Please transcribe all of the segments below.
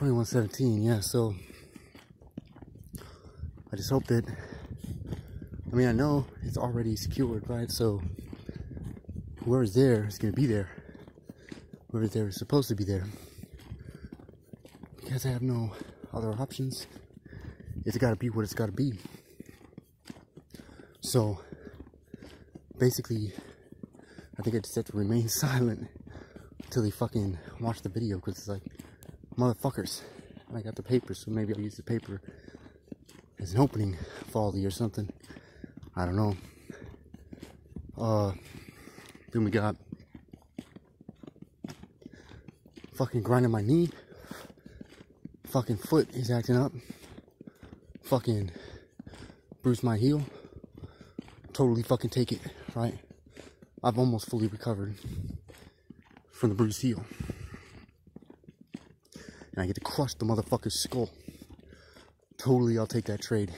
2117, yeah, so I just hope that, I mean, I know it's already secured, right? So whoever's there is going to be there. Whoever's there is supposed to be there. Because I have no other options. It's got to be what it's got to be. So basically, I think I just have to remain silent until they fucking watch the video, because it's like, motherfuckers, I got the paper, so maybe I'll use the paper as an opening folly or something. I don't know. Then we got fucking grinding my knee. Fucking foot is acting up. Fucking bruised my heel. Totally fucking take it, right? I've almost fully recovered from the bruised heel. And I get to crush the motherfucker's skull. Totally, I'll take that trade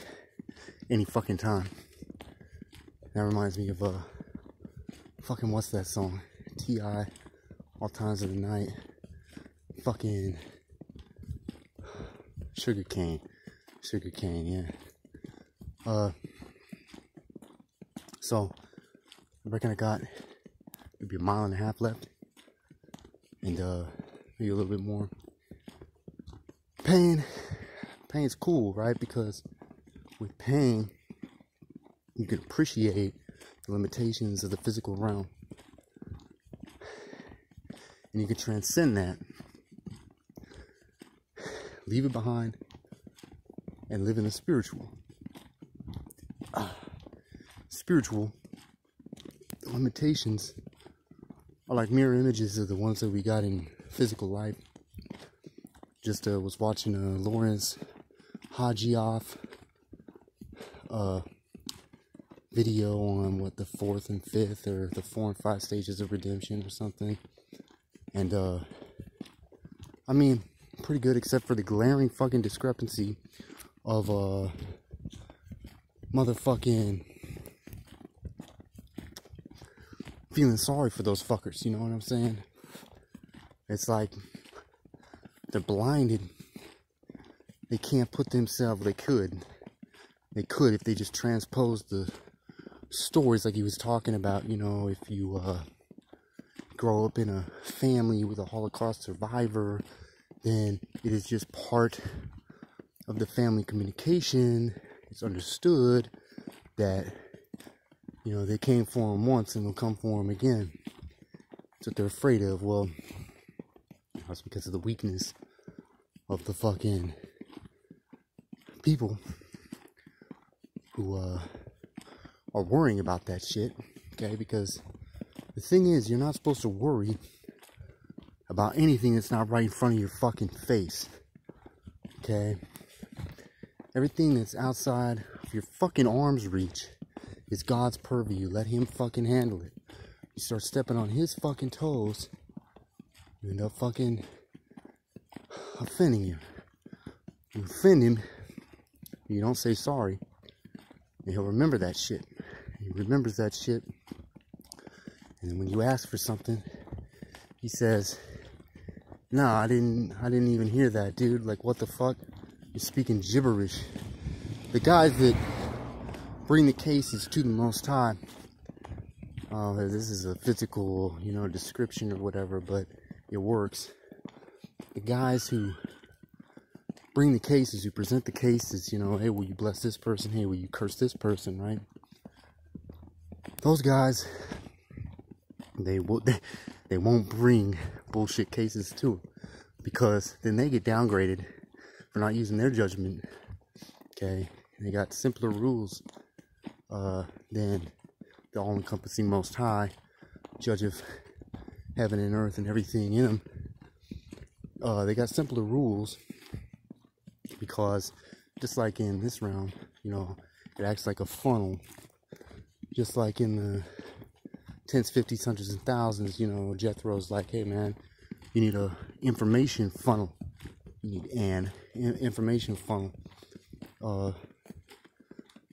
any fucking time. That reminds me of, fucking, what's that song? T.I., All Times of the Night. Fucking Sugar Cane, yeah. So I reckon I got maybe a mile and a half left, and maybe a little bit more. Pain's cool, right? Because with pain, you can appreciate the limitations of the physical realm, and you can transcend that, leave it behind, and live in the spiritual. Spiritual, the limitations are like mirror images of the ones that we got in physical life. Just was watching Lawrence Hajioff video on what the 4th and 5th, or the 4 and 5 stages of redemption or something. And I mean, pretty good, except for the glaring fucking discrepancy of motherfucking feeling sorry for those fuckers, you know what I'm saying? It's like they're blinded. They can't put themselves, they could if they just transposed the stories like he was talking about. You know, if you grow up in a family with a Holocaust survivor, then it is just part of the family communication. It's understood that, you know, they came for him once and they'll come for him again. That's what they're afraid of. Well, that's because of the weakness of the fucking people who are worrying about that shit, okay? Because the thing is, you're not supposed to worry about anything that's not right in front of your fucking face, okay? Everything that's outside of your fucking arm's reach is God's purview. Let him fucking handle it. You start stepping on his fucking toes, you end up fucking offending you. You offend him, you don't say sorry, and he'll remember that shit. He remembers that shit, and then when you ask for something, he says, "Nah, I didn't even hear that, dude. Like, what the fuck? You're speaking gibberish." The guys that bring the cases to the Most High, this is a physical, you know, description or whatever, but it works. The guys who bring the cases, who present the cases, you know, hey, will you bless this person? Hey, will you curse this person, right? Those guys, they won't bring bullshit cases to them, because then they get downgraded for not using their judgment, okay? They got simpler rules than the all-encompassing Most High, judge of heaven and earth and everything in them. They got simpler rules because, just like in this realm, you know, it acts like a funnel. Just like in the 10s, 50s, 100s, and 1000s, you know, Jethro's like, hey man, you need a information funnel. You need an information funnel.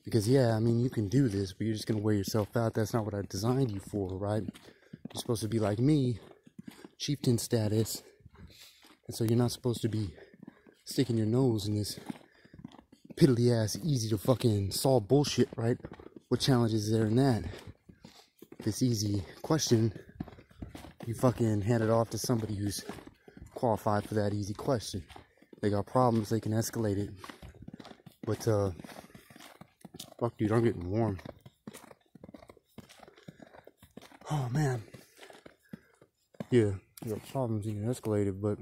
Because yeah, I mean, you can do this, but you're just gonna wear yourself out. That's not what I designed you for, right? You're supposed to be like me, chieftain status, and so you're not supposed to be sticking your nose in this piddly ass, easy to fucking solve bullshit, right? What challenge is there in that? This easy question, you fucking hand it off to somebody who's qualified for that easy question. They got problems, they can escalate it. But, fuck, dude, I'm getting warm. Oh, man. Yeah, you got problems, you can escalate it, but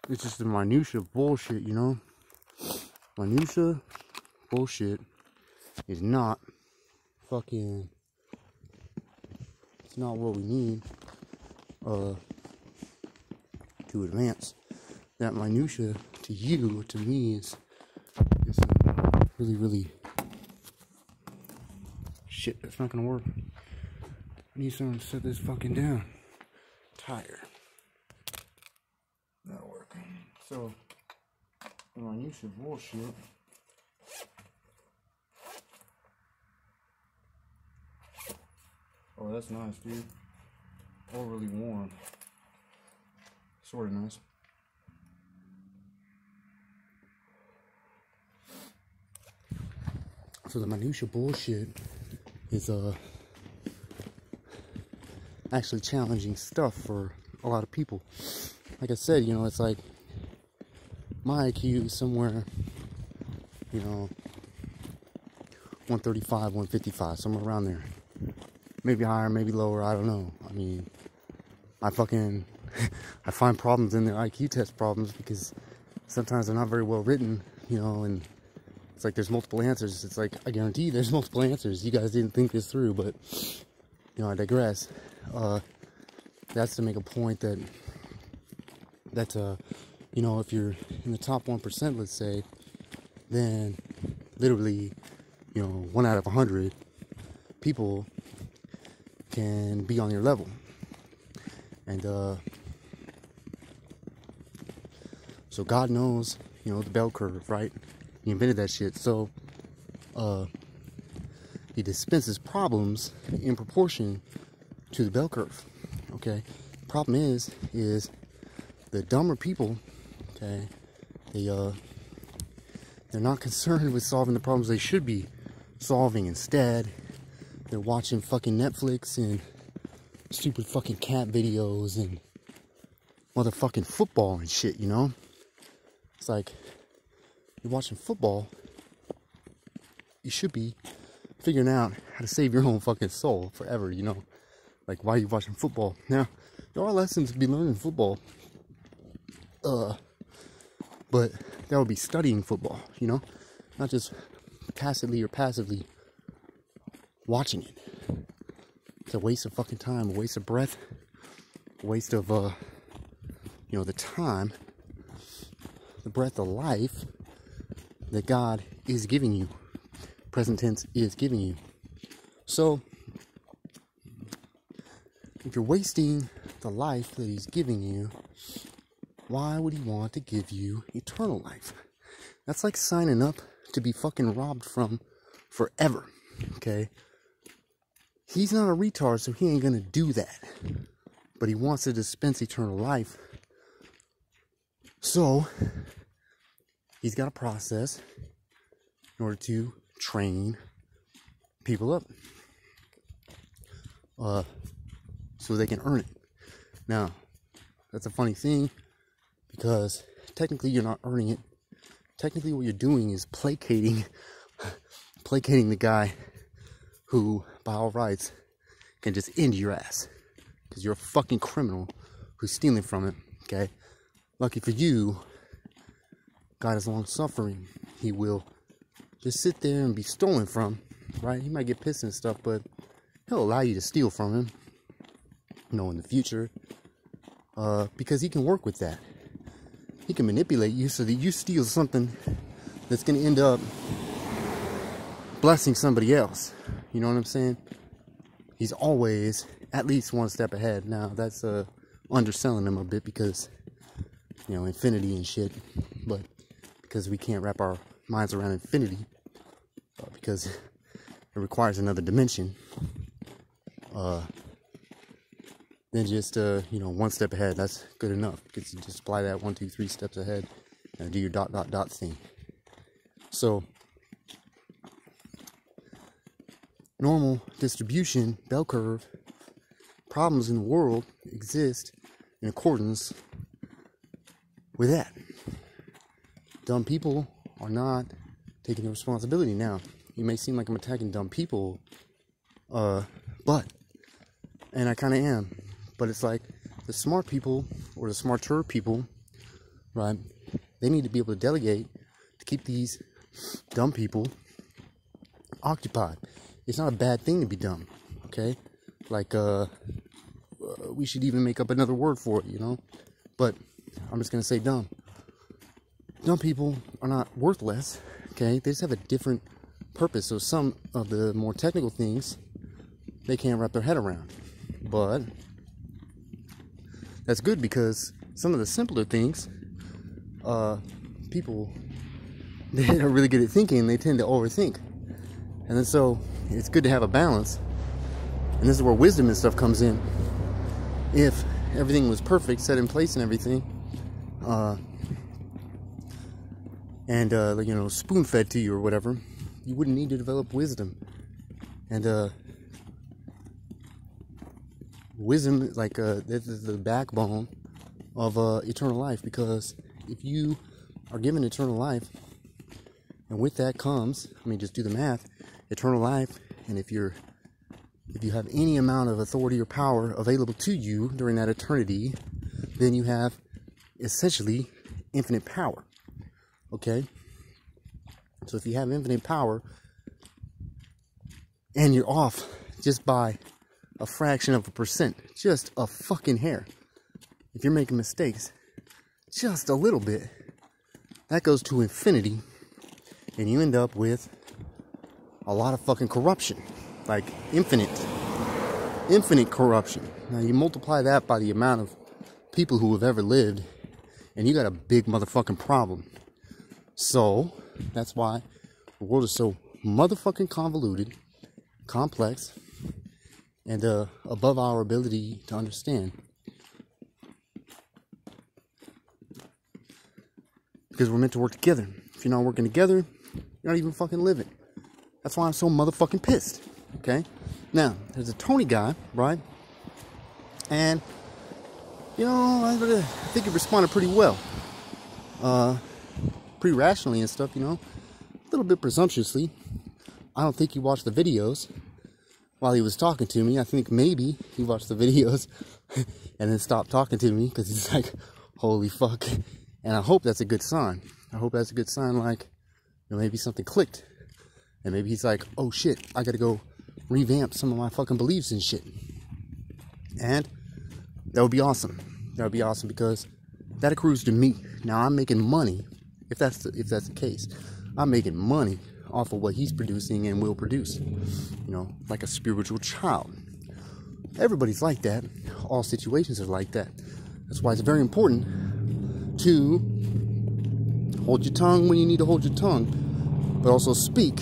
it's just the minutia bullshit, you know? Minutia bullshit is not fucking, it's not what we need to advance. That minutia to you, to me, is really, really shit. That's not gonna work. I need someone to set this fucking down. Tired. Not working. So, the minutia bullshit. Oh, that's nice, dude. Overly warm. Sort of nice. So the minutia bullshit is actually challenging stuff for a lot of people. Like I said, you know, it's like my IQ is somewhere, you know, 135, 155, somewhere around there. Maybe higher, maybe lower, I don't know. I mean, I fucking I find problems in the IQ test problems because sometimes they're not very well written, you know, and it's like there's multiple answers. It's like, I guarantee there's multiple answers. You guys didn't think this through, but, you know, I digress. That's to make a point that, you know, if you're in the top 1%, let's say, then literally, you know, 1 out of 100 people can be on your level. And, so God knows, you know, the bell curve, right? He invented that shit. So, he dispenses problems in proportion to the bell curve. Okay. Problem is the dumber people, okay, they're not concerned with solving the problems they should be solving. Instead, they're watching fucking Netflix and stupid fucking cat videos and motherfucking football and shit, you know? It's like, you're watching football, you should be figuring out how to save your own fucking soul forever, you know? Like, why are you watching football? Now, there are lessons to be learned in football. But that would be studying football, you know? Not just tacitly or passively watching it. It's a waste of fucking time, a waste of breath, a waste of, you know, the time, the breath of life that God is giving you. Present tense is giving you. So, if you're wasting the life that he's giving you, why would he want to give you eternal life? That's like signing up to be fucking robbed from forever, okay? He's not a retard, so he ain't gonna do that. But he wants to dispense eternal life. So, he's got a process in order to train people up. So they can earn it. Now, that's a funny thing, because technically you're not earning it. Technically what you're doing is placating the guy who, by all rights, can just end your ass. Because you're a fucking criminal who's stealing from it, okay? Lucky for you, God is long-suffering. He will just sit there and be stolen from, right? He might get pissed and stuff, but he'll allow you to steal from him, you know, in the future. Because he can work with that. He can manipulate you so that you steal something that's going to end up blessing somebody else. You know what I'm saying? He's always at least one step ahead. Now, that's underselling him a bit because, you know, infinity and shit. But because we can't wrap our minds around infinity. Because requires another dimension, then just, you know, one step ahead, that's good enough. Because you just apply that 1, 2, 3 steps ahead and do your ... thing. So, normal distribution, bell curve, problems in the world exist in accordance with that. Dumb people are not taking the responsibility. Now, it may seem like I'm attacking dumb people, but, and I kind of am, but it's like the smart people, or the smarter people, right, they need to be able to delegate to keep these dumb people occupied. It's not a bad thing to be dumb, okay? Like, we should even make up another word for it, you know? But I'm just gonna say dumb. Dumb people are not worthless, okay? They just have a different purpose. So some of the more technical things, they can't wrap their head around. But that's good, because some of the simpler things, people, they are really good at thinking, they tend to overthink. And then so it's good to have a balance. And this is where wisdom and stuff comes in. If everything was perfect, set in place and everything, and you know, spoon-fed to you or whatever, you wouldn't need to develop wisdom. And wisdom, like, this is the backbone of eternal life. Because if you are given eternal life, and with that comes, I mean, just do the math, eternal life, and if you have any amount of authority or power available to you during that eternity, then you have essentially infinite power. Okay? So if you have infinite power and you're off just by a fraction of a percent, just a fucking hair, if you're making mistakes just a little bit, that goes to infinity, and you end up with a lot of fucking corruption. Like infinite corruption. Now you multiply that by the amount of people who have ever lived, and you got a big motherfucking problem. So that's why the world is so motherfucking convoluted, complex, and above our ability to understand. Because we're meant to work together. If you're not working together, you're not even fucking living. That's why I'm so motherfucking pissed. Okay? Now, there's a Tony guy, right? And, you know, I think he responded pretty well. Pretty rationally and stuff, you know. A little bit presumptuously. I don't think he watched the videos while he was talking to me. I think maybe he watched the videos and then stopped talking to me, because he's like, holy fuck. And I hope that's a good sign. I hope that's a good sign, like, you know, maybe something clicked. And maybe he's like, oh shit, I gotta go revamp some of my fucking beliefs and shit. And that would be awesome. That would be awesome, because that accrues to me. Now I'm making money, if that's the case. I'm making money off of what he's producing and will produce. You know, like a spiritual child. Everybody's like that. All situations are like that. That's why it's very important to hold your tongue when you need to hold your tongue, but also speak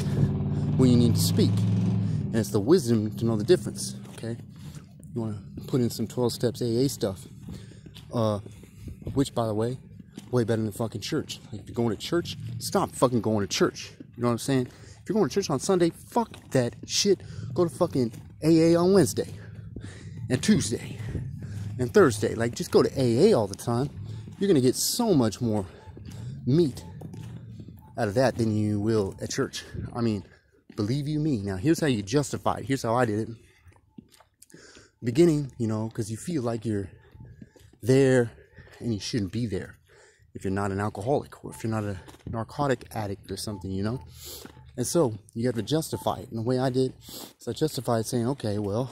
when you need to speak. And it's the wisdom to know the difference, okay? You want to put in some 12 steps AA stuff, which, by the way, way better than fucking church. Like, if you're going to church, stop fucking going to church. You know what I'm saying? If you're going to church on Sunday, fuck that shit. Go to fucking AA on Wednesday and Tuesday and Thursday. Like, just go to AA all the time. You're going to get so much more meat out of that than you will at church. I mean, believe you me. Now, here's how you justify it. Here's how I did it. Beginning, you know, because you feel like you're there and you shouldn't be there. If you're not an alcoholic, or if you're not a narcotic addict or something, you know. And so you have to justify it. And the way I did is I justified saying, okay, well,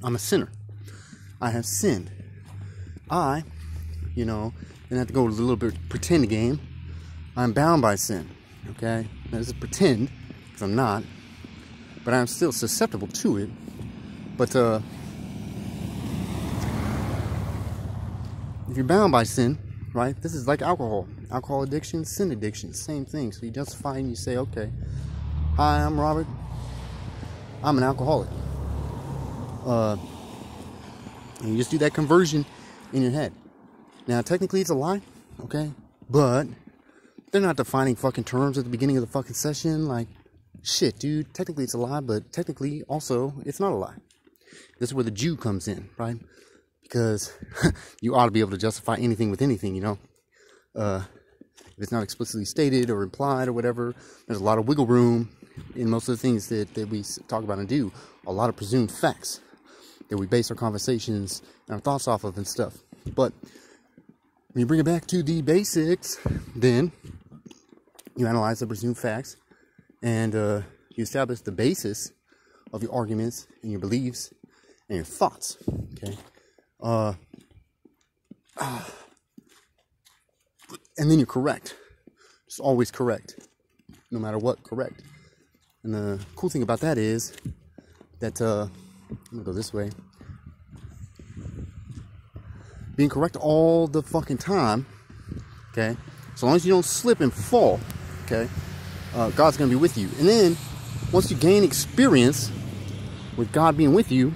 I'm a sinner. I have sinned. I, you know, and I have to go to a little bit pretend game. I'm bound by sin. Okay? Now, this is pretend, because I'm not. But I'm still susceptible to it. But, if you're bound by sin, right, this is like alcohol. Alcohol addiction, sin addiction, same thing. So you justify and you say, okay, hi, I'm Robert. I'm an alcoholic. And you just do that conversion in your head. Now, technically it's a lie, okay? But they're not defining fucking terms at the beginning of the fucking session. Like, shit, dude, technically it's a lie, but technically also it's not a lie. This is where the Jew comes in, right? Because you ought to be able to justify anything with anything, you know? If it's not explicitly stated or implied or whatever, there's a lot of wiggle room in most of the things that we talk about and do. A lot of presumed facts that we base our conversations and our thoughts off of and stuff. But when you bring it back to the basics, then you analyze the presumed facts and you establish the basis of your arguments and your beliefs and your thoughts. Okay. And then you're correct. Just always correct. No matter what, correct. And the cool thing about that is that, I'm gonna go this way. Being correct all the fucking time, okay? So long as you don't slip and fall, okay? God's gonna be with you. And then, once you gain experience with God being with you,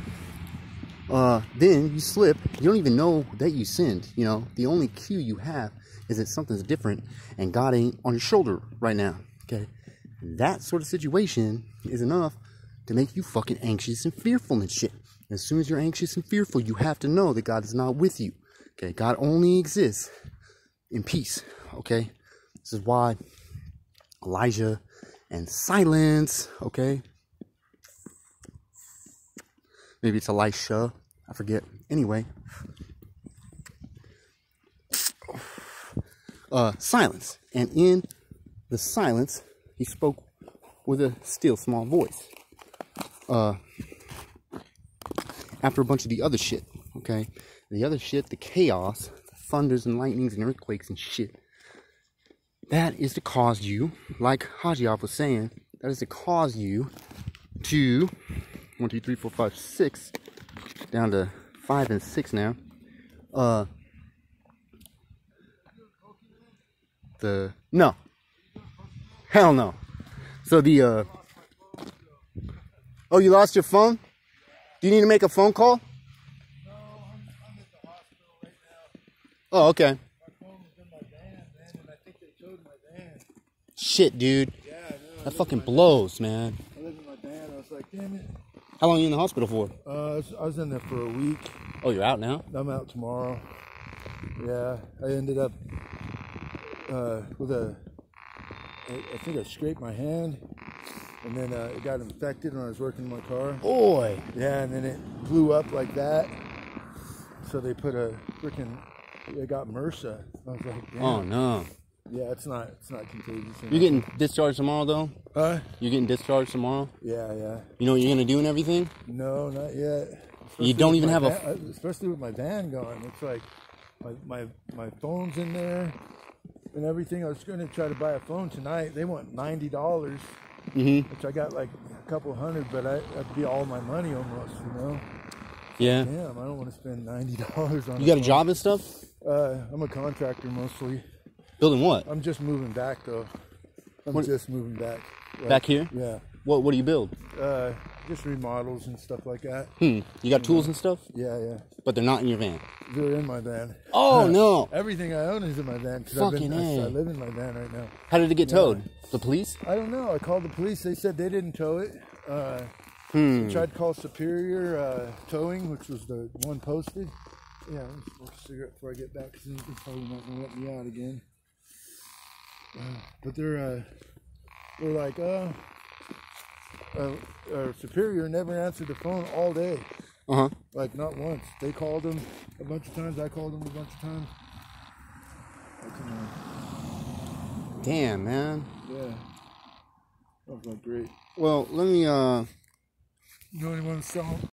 then you slip. You don't even know that you sinned, you know? The only cue you have is that something's different and God ain't on your shoulder right now, okay? That sort of situation is enough to make you fucking anxious and fearful and shit. As soon as you're anxious and fearful, you have to know that God is not with you, okay? God only exists in peace, okay? This is why Elijah and silence, okay? Maybe it's Elisha, I forget. Anyway, silence. And in the silence, he spoke with a still small voice. After a bunch of the other shit, okay? The other shit, the chaos, the thunders and lightnings and earthquakes and shit. That is to cause you, like Hajiaf was saying, that is to cause you to 1, 2, 3, 4, 5, 6, down to 5 and 6 now. No. Hell no. So oh, you lost your phone? Do you need to make a phone call? No, I'm at the hospital right now. Oh, okay. My phone was in my van, man, and I think they towed my van. Shit, dude. Yeah, I know. That fucking blows, man. I live in my van. I was like, damn it. How long are you in the hospital for? I was in there for a week. Oh, you're out now? I'm out tomorrow. Yeah, I ended up with I think I scraped my hand, and then it got infected when I was working in my car. Boy. Yeah, and then it blew up like that. So they put they got MRSA. I was like, damn. Oh, no. Yeah, it's not contagious. You getting discharged tomorrow, though? You getting discharged tomorrow? Yeah, yeah. You know what you're going to do and everything? No, not yet. Especially You don't even have especially with my van gone. It's like my phone's in there and everything. I was going to try to buy a phone tonight. They want $90, which I got like a couple hundred, but that'd be all my money almost, you know? Yeah. Damn, I don't want to spend $90 on You got a job and stuff? I'm a contractor mostly. Building what? I'm just moving back, though. Just moving back. Like, Back here? Yeah. What do you build? Just remodels and stuff like that. You got tools and stuff? Yeah, yeah. But they're not in your van. They're in my van. Oh, no. Everything I own is in my van. Fucking A. I live in my van right now. How did it get towed? The police? I don't know. I called the police. They said they didn't tow it. I tried to call Superior Towing, which was the one posted. Yeah, let me smoke a cigarette before I get back, because they're probably not going to let me out again. But they're like, Superior never answered the phone all day. Like, not once. They called them a bunch of times. I called them a bunch of times. Damn, man. Yeah. That was like great. Well, let me, You know anyone to sell them?